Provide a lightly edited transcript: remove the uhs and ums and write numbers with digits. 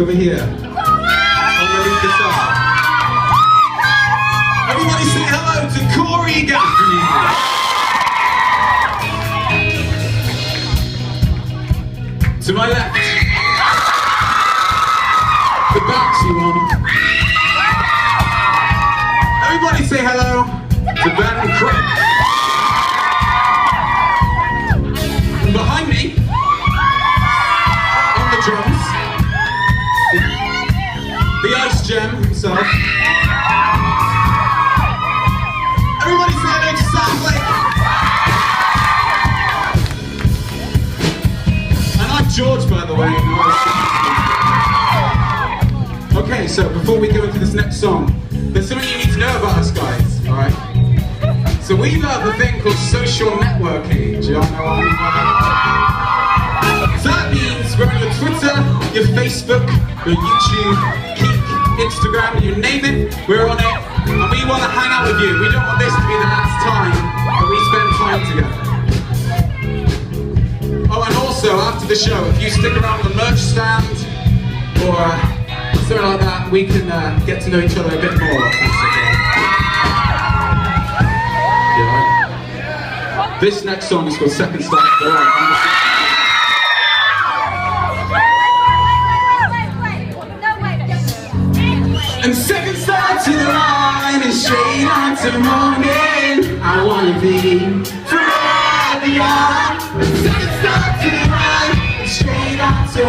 over here. On the lead guitar. Everybody say hello to Corey Gaffney. To my left, the bouncy one. Everybody say hello to Ben and Craig. And behind me, on the drums, the Ice Gem himself. Everybody say hello to Sam Blake. And I'm George, by the way. Okay, so before we go into this next song, there's something you need to know about us guys, alright? So we love a thing called social networking. Do you all know what I mean by that? So that means we're on your Twitter, your Facebook, your YouTube, Kik, Instagram, you name it, we're on it. And we want to hang out with you. We don't want this to be the last time that we spend time together. Oh, and also, after the show, if you stick around the merch stand, or something like that, we can get to know each other a bit more. Yeah. This next song is called Second Start to the Line. And second start to the line and straight on to morning. I wanna be forever young. And second start to the line and straight on to